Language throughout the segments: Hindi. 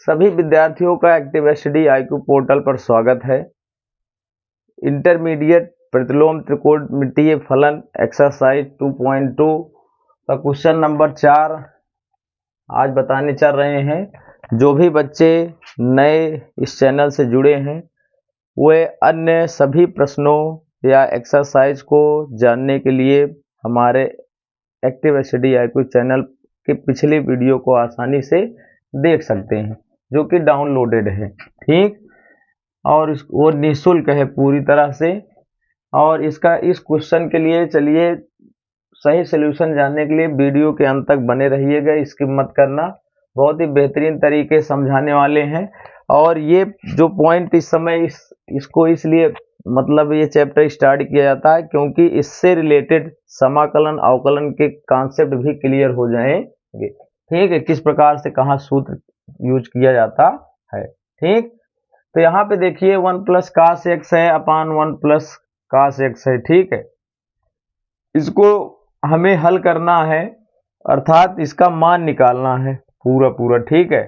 सभी विद्यार्थियों का एक्टिव स्टडी IQ पोर्टल पर स्वागत है। इंटरमीडिएट प्रतिलोम त्रिकोणमितीय फलन एक्सरसाइज 2.2 का क्वेश्चन नंबर 4 आज बताने चल रहे हैं। जो भी बच्चे नए इस चैनल से जुड़े हैं वे अन्य सभी प्रश्नों या एक्सरसाइज को जानने के लिए हमारे एक्टिव स्टडी IQ चैनल के पिछले वीडियो को आसानी से देख सकते हैं, जो कि डाउनलोडेड है। ठीक, और वो निःशुल्क है पूरी तरह से। और इस क्वेश्चन के लिए चलिए सही सलूशन जानने के लिए वीडियो के अंत तक बने रहिएगा, स्किप मत करना। बहुत ही बेहतरीन तरीके समझाने वाले हैं। और ये जो पॉइंट इस समय इसको इसलिए मतलब ये चैप्टर स्टार्ट किया जाता है क्योंकि इससे रिलेटेड समाकलन अवकलन के कॉन्सेप्ट भी क्लियर हो जाएंगे। ठीक है, किस प्रकार से कहाँ सूत्र यूज किया जाता है। ठीक, तो यहाँ पे देखिए 1 + cos x है अपान 1 + cos x है। ठीक है, इसको हमें हल करना है, अर्थात इसका मान निकालना है पूरा। ठीक है,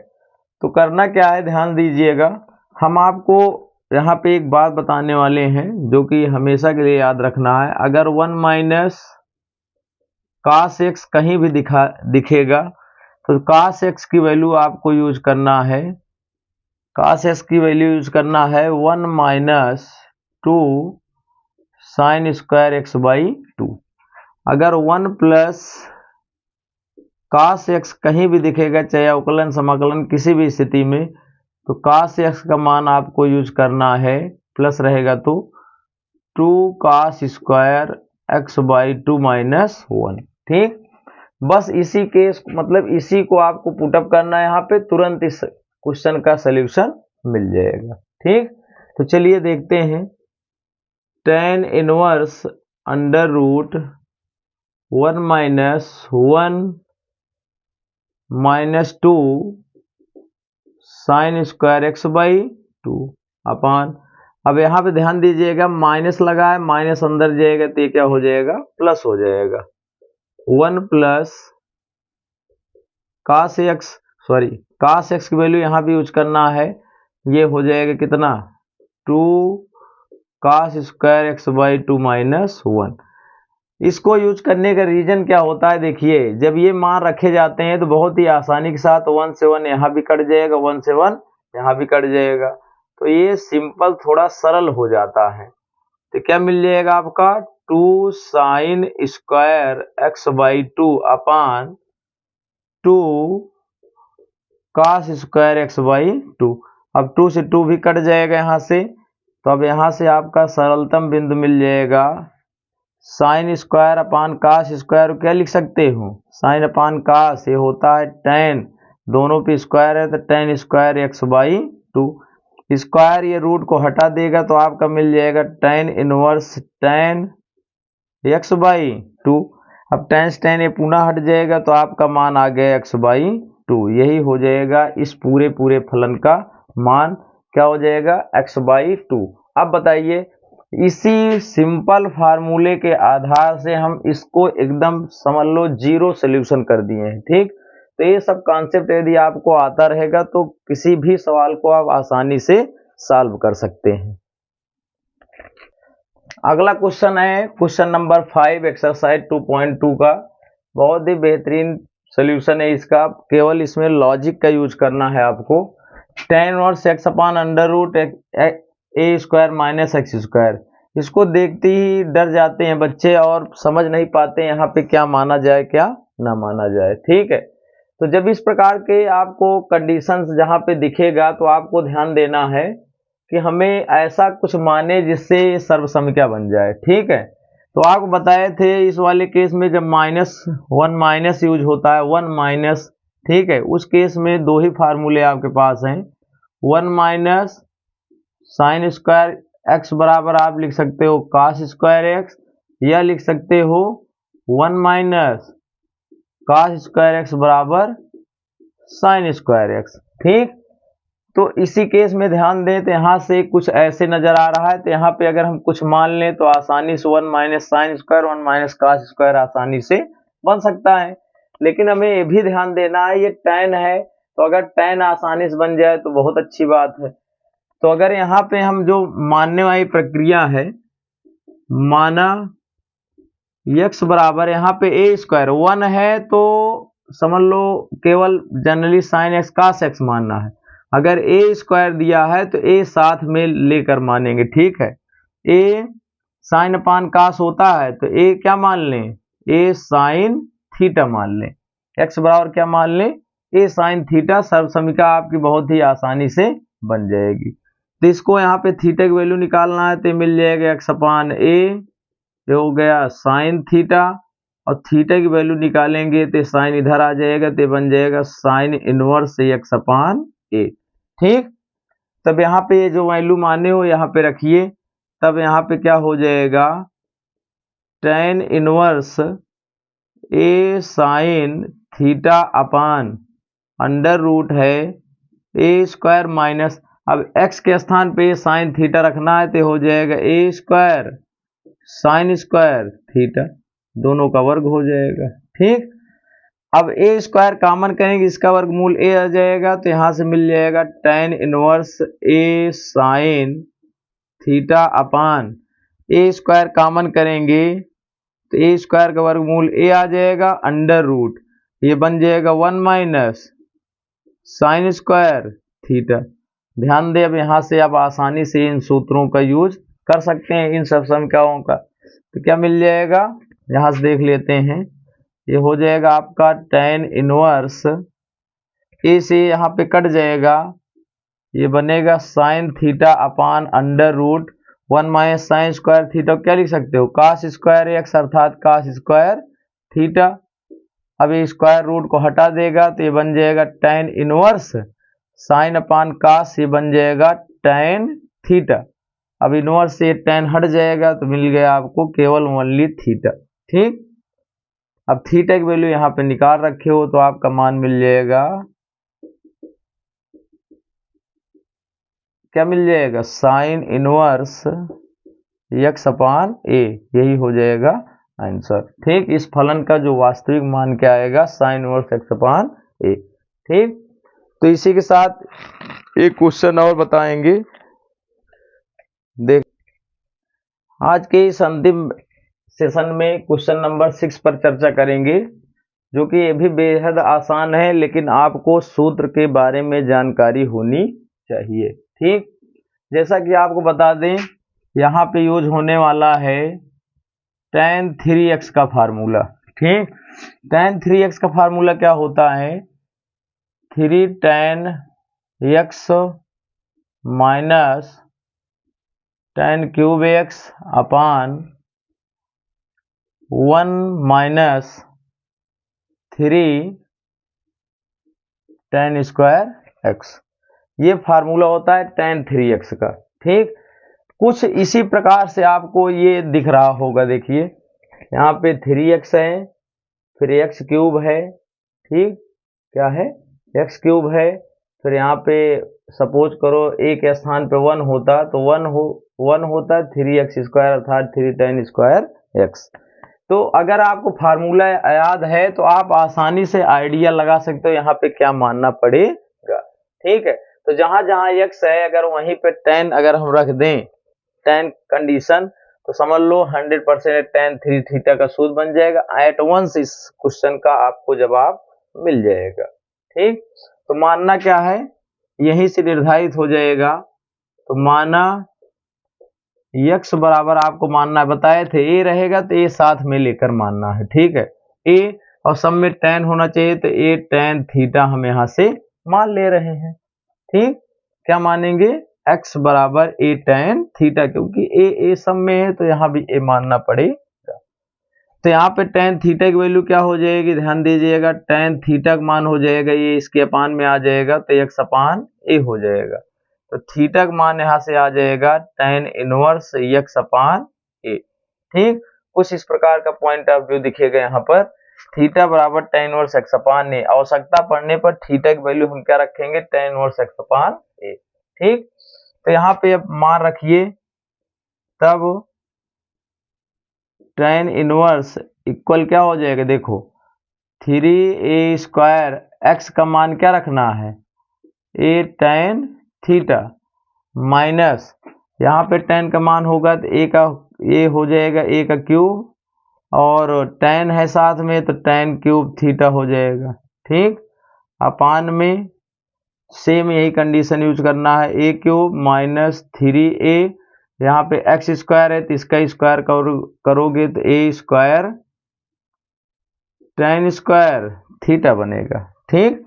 तो करना क्या है ध्यान दीजिएगा। हम आपको यहाँ पे एक बात बताने वाले हैं जो कि हमेशा के लिए याद रखना है। अगर 1 - cos x कहीं भी दिखेगा तो cos x की वैल्यू आपको यूज करना है। cos x की वैल्यू यूज करना है 1 - 2 sin² x/2। अगर 1 + cos x कहीं भी दिखेगा, चाहे अवकलन समाकलन किसी भी स्थिति में, तो cos x का मान आपको यूज करना है, प्लस रहेगा तो 2 cos² x/2 - 1। ठीक, बस इसी केस मतलब इसी को आपको पुटअप करना है यहाँ पे, तुरंत इस क्वेश्चन का सलूशन मिल जाएगा। ठीक, तो चलिए देखते हैं। tan 1 √1 - 1 - 2 sin² x/2 अपान, अब यहाँ पे ध्यान दीजिएगा माइनस लगा है, माइनस अंदर जाएगा तो ये क्या हो जाएगा, प्लस हो जाएगा। 1 + cos x की वैल्यू यहाँ भी यूज करना है। ये हो जाएगा कितना, 2 cos² x/2 - 1। इसको यूज करने का रीजन क्या होता है, देखिए जब ये मान रखे जाते हैं तो बहुत ही आसानी के साथ 1 से 1 यहाँ भी कट जाएगा, 1 से 1 यहाँ भी कट जाएगा, तो ये सिंपल थोड़ा सरल हो जाता है। तो क्या मिल जाएगा आपका, 2 sin² x/2 अपान 2 cos² x/2। अब 2 से 2 भी कट जाएगा यहाँ से, तो अब यहाँ से आपका सरलतम बिंदु मिल जाएगा sin² अपान cos²। क्या लिख सकते हो, sin अपान cos, ये होता है tan, दोनों पे स्क्वायर है तो tan² x/2। स्क्वायर ये रूट को हटा देगा तो आपका मिल जाएगा tan 1 tan x/2। अब tan ये पुनः हट जाएगा तो आपका मान आ गया x/2। यही हो जाएगा इस पूरे फलन का मान, क्या हो जाएगा, x/2। अब बताइए, इसी सिंपल फार्मूले के आधार से हम इसको एकदम समझ लो जीरो सॉल्यूशन कर दिए हैं। ठीक, तो ये सब कॉन्सेप्ट यदि आपको आता रहेगा तो किसी भी सवाल को आप आसानी से सॉल्व कर सकते हैं। अगला क्वेश्चन है क्वेश्चन नंबर 5 एक्सरसाइज 2.2 का। बहुत ही बेहतरीन सॉल्यूशन है इसका, केवल इसमें लॉजिक का यूज करना है आपको। tan 1 x अपान √a² - x²। इसको देखते ही डर जाते हैं बच्चे और समझ नहीं पाते यहाँ पे क्या माना जाए क्या ना माना जाए। ठीक है, तो जब इस प्रकार के आपको कंडीशंस जहाँ पे दिखेगा तो आपको ध्यान देना है कि हमें ऐसा कुछ माने जिससे सर्वसंख्या बन जाए। ठीक है, तो आपको बताए थे इस वाले केस में जब -1 माइनस यूज होता है, 1 माइनस। ठीक है, उस केस में दो ही फार्मूले आपके पास हैं। 1 - sin² x बराबर आप लिख सकते हो cos² x, या लिख सकते हो 1 - cos² x बराबर sin² x। ठीक, तो इसी केस में ध्यान दें तो यहाँ से कुछ ऐसे नजर आ रहा है, तो यहाँ पे अगर हम कुछ मान लें तो आसानी से 1 - sin², 1 - cos² आसानी से बन सकता है। लेकिन हमें ये भी ध्यान देना है, ये tan है तो अगर tan आसानी से बन जाए तो बहुत अच्छी बात है। तो अगर यहाँ पे हम जो मानने वाली प्रक्रिया है, माना x बराबर यहाँ पे a स्क्वायर 1 है तो समझ लो केवल generally sin x cos x मानना है। अगर a स्क्वायर दिया है तो a साथ में लेकर मानेंगे, ठीक है। a sin अपान cos होता है तो a क्या मान लें, a sin थीटा मान लें। x बराबर क्या मान लें, a sin थीटा। सर्व समीकरण आपकी बहुत ही आसानी से बन जाएगी। तो इसको यहाँ पे थीटा की वैल्यू निकालना है तो मिल जाएगा x अपान a, ये हो गया साइन थीटा, और थीटा की वैल्यू निकालेंगे तो साइन इधर आ जाएगा तो बन जाएगा sine inverse x upon a, ठीक। तब यहाँ पे ये जो वैल्यू माने हो यहाँ पे रखिए, तब यहाँ पे क्या हो जाएगा, tan inverse a sine theta upon under root है a स्क्वायर माइनस, अब x के स्थान पे साइन थीटा रखना है तो हो जाएगा a square sine square theta, दोनों का वर्ग हो जाएगा, ठीक। अब a स्क्वायर कॉमन करेंगे, इसका वर्गमूल a आ जाएगा तो यहां से मिल जाएगा tan inverse a sine theta upon a square common करेंगे तो a स्क्वायर का वर्गमूल a आ जाएगा अंडर रूट, ये बन जाएगा 1 माइनस साइन स्क्वायर थीटा। ध्यान दें, अब यहाँ से आप आसानी से इन सूत्रों का यूज कर सकते हैं, इन सब समीकरणों का। तो क्या मिल जाएगा, यहाँ से देख लेते हैं, ये हो जाएगा आपका tan इनवर्स ए से यहाँ पे कट जाएगा, ये बनेगा sine theta upon under root 1 minus sine square theta, क्या लिख सकते हो cos स्क्वायर x अर्थात cos स्क्वायर थीटा। अब ये स्क्वायर रूट को हटा देगा तो ये बन जाएगा tan इनवर्स साइन अपान cos, ये बन जाएगा tan थीटा। अब इनवर्स से tan हट जाएगा तो मिल गया आपको केवल ओनली थीटा, ठीक। अब थीटा की वैल्यू यहाँ पे निकाल रखे हो तो आपका मान मिल जाएगा, क्या मिल जाएगा, sine inverse x upon a, यही हो जाएगा आंसर, ठीक। इस फलन का जो वास्तविक मान क्या आएगा, sine inverse x upon a, ठीक। तो इसी के साथ एक क्वेश्चन और बताएंगे। देख, आज के इस अंतिम सेशन में क्वेश्चन नंबर 6 पर चर्चा करेंगे, जो कि ये भी बेहद आसान है, लेकिन आपको सूत्र के बारे में जानकारी होनी चाहिए, ठीक। जैसा कि आपको बता दें, यहाँ पे यूज होने वाला है tan 3x का फार्मूला, ठीक। tan 3x का फार्मूला क्या होता है, 3 tan x minus tan cube x अपान 1 माइनस 3 tan स्क्वायर x, ये फार्मूला होता है tan 3x का, ठीक। कुछ इसी प्रकार से आपको ये दिख रहा होगा, देखिए यहाँ पे 3x है, फिर x क्यूब है, ठीक, क्या है x क्यूब है, फिर यहाँ पे सपोज करो a के स्थान पे 1 होता तो 1 होता 3x स्क्वायर अर्थात 3 tan स्क्वायर x। तो अगर आपको फार्मूला याद है तो आप आसानी से आइडिया लगा सकते हो यहाँ पे क्या मानना पड़ेगा, ठीक है। तो जहां जहां x है अगर वहीं पे tan अगर हम रख दें, tan कंडीशन, तो समझ लो 100% tan 3 थीटा का सूत्र बन जाएगा। एट वंस इस क्वेश्चन का आपको जवाब मिल जाएगा, ठीक। तो मानना क्या है, यहीं से निर्धारित हो जाएगा। तो माना x बराबर आपको मानना बताए थे a रहेगा तो a साथ में लेकर मानना है, ठीक है। a और सब में tan होना चाहिए तो a tan थीटा हम यहां से मान ले रहे हैं, ठीक। क्या मानेंगे, x बराबर a tan थीटा, क्योंकि a सब में है तो यहाँ भी a मानना पड़ेगा। तो यहाँ पे tan थीटा की वैल्यू क्या हो जाएगी, ध्यान दीजिएगा, tan थीटा का मान हो जाएगा, ये इसके अपान में आ जाएगा तो x अपान a हो जाएगा। तो थीटा का मान यहाँ से आ जाएगा tan inverse x upon a, ठीक। कुछ इस प्रकार का पॉइंट ऑफ व्यू दिखेगा यहाँ पर, थीटा बराबर tan inverse x upon a। आवश्यकता पड़ने पर थीटा की वैल्यू हम क्या रखेंगे, tan inverse x upon a, ठीक। तो यहाँ पे अब मान रखिए, तब tan इनवर्स इक्वल क्या हो जाएगा, देखो 3a स्क्वायर एक्स का मान क्या रखना है, ए tan थीटा माइनस, यहाँ पे tan का मान होगा तो ए हो जाएगा ए का क्यूब, और tan है साथ में तो tan क्यूब थीटा हो जाएगा। ठीक, अपान में सेम यही कंडीशन यूज करना है, ए क्यूब माइनस 3a, यहाँ पे एक्स स्क्वायर है तो इसका स्क्वायर करोगे तो ए स्क्वायर tan स्क्वायर थीटा बनेगा। ठीक,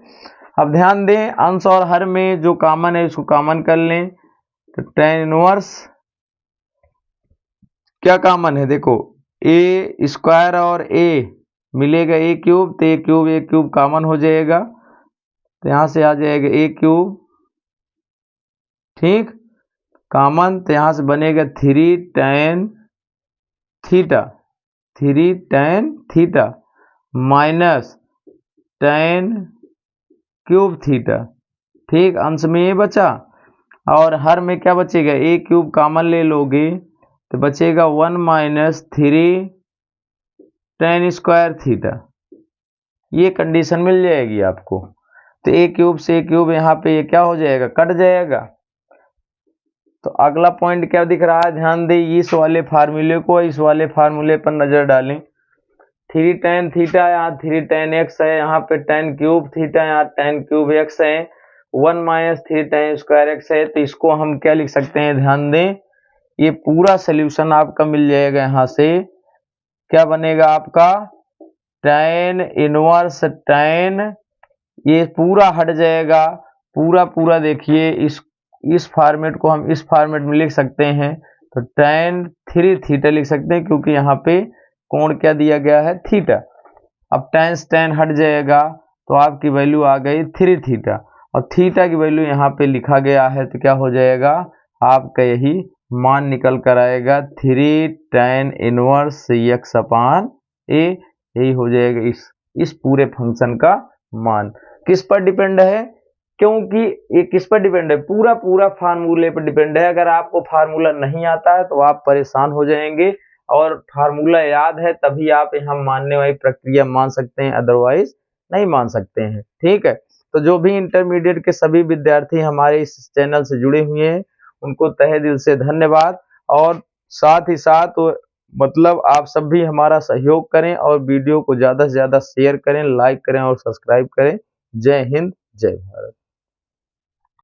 अब ध्यान दें अंश और हर में जो कॉमन है इसको कॉमन कर लें, तो tan इनवर्स क्या कॉमन है, देखो ए स्क्वायर और ए मिलेगा ए क्यूब, तो ए क्यूब कॉमन हो जाएगा, तो यहां से आ जाएगा ए क्यूब। ठीक, कॉमन तो यहां से बनेगा 3 tan theta minus tan cube theta. ठीक, अंश में ये बचा, और हर में क्या बचेगा, ए क्यूब कॉमन ले लोगे तो बचेगा 1 माइनस 3 tan स्क्वायर थीटा, ये कंडीशन मिल जाएगी आपको। तो ए क्यूब से ए क्यूब यहाँ पे ये क्या हो जाएगा, कट जाएगा। तो अगला पॉइंट क्या दिख रहा है, ध्यान दें, इस वाले फार्मूले को इस वाले फार्मूले पर नजर डालें। 3 tan थीटा यहाँ 3 tan x है, यहाँ पे tan क्यूब थीटा यहाँ tan क्यूब x है, 1 माइनस 3 tan स्क्वायर x है, तो इसको हम क्या लिख सकते हैं, ध्यान दें, ये पूरा सोल्यूशन आपका मिल जाएगा। यहाँ से क्या बनेगा आपका, tan इनवर्स tan, ये पूरा हट जाएगा, पूरा देखिए, इस फॉर्मेट को हम इस फॉर्मेट में लिख सकते हैं, तो tan 3 थीटा लिख सकते हैं, क्योंकि यहाँ पे कोण क्या दिया गया है, थीटा। अब tan हट जाएगा तो आपकी वैल्यू आ गई 3 थीटा, और थीटा की वैल्यू यहाँ पे लिखा गया है, तो क्या हो जाएगा, आपका यही मान निकल कर आएगा 3 tan inverse x upon a, यही हो जाएगा इस पूरे फंक्शन का मान। किस पर डिपेंड है, क्योंकि ये किस पर डिपेंड है, पूरा फार्मूले पर डिपेंड है। अगर आपको फार्मूला नहीं आता है तो आप परेशान हो जाएंगे, और फार्मूला याद है तभी आप यहाँ मानने वाली प्रक्रिया मान सकते हैं, अदरवाइज नहीं मान सकते हैं। ठीक है, तो जो भी इंटरमीडिएट के सभी विद्यार्थी हमारे इस चैनल से जुड़े हुए हैं उनको तहे दिल से धन्यवाद, और साथ ही साथ मतलब आप सब भी हमारा सहयोग करें और वीडियो को ज़्यादा से ज़्यादा शेयर करें, लाइक करें और सब्सक्राइब करें। जय हिंद, जय भारत।